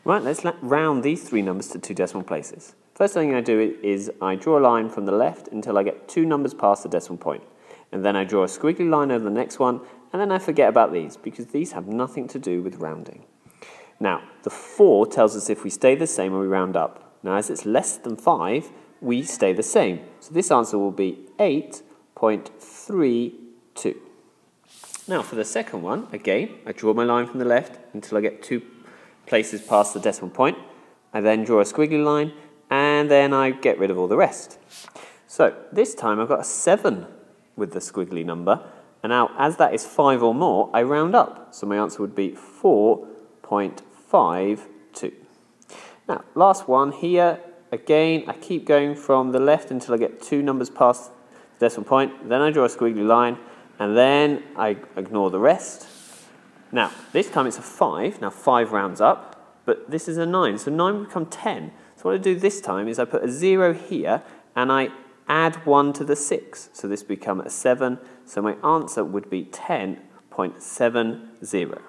Right, let's round these three numbers to 2 decimal places. First thing I do is I draw a line from the left until I get 2 numbers past the decimal point. And then I draw a squiggly line over the next one, and then I forget about these, because these have nothing to do with rounding. Now, the 4 tells us if we stay the same or we round up. Now, as it's less than 5, we stay the same. So this answer will be 8.32. Now, for the second one, again, I draw my line from the left until I get 2 places past the decimal point. I then draw a squiggly line, and then I get rid of all the rest. So this time I've got a 7 with the squiggly number, and now as that is 5 or more, I round up. So my answer would be 4.52. Now, last one here. Again, I keep going from the left until I get 2 numbers past the decimal point. Then I draw a squiggly line, and then I ignore the rest. Now, this time it's a 5. Now, 5 rounds up, but this is a 9. So 9 would become 10. So what I do this time is I put a 0 here, and I add 1 to the 6. So this becomes a 7. So my answer would be 10.70.